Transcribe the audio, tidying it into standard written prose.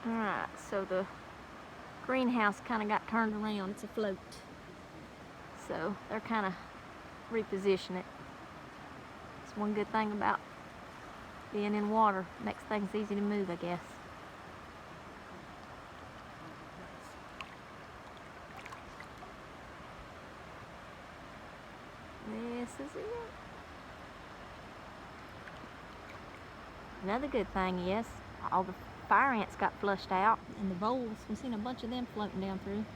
Alright, so the greenhouse kind of got turned around. It's afloat. So they're kind of repositioning it. It's one good thing about being in water. Makes things easy to move, I guess. This is it. Another good thing is all the fire ants got flushed out, and the voles, we've seen a bunch of them floating down through.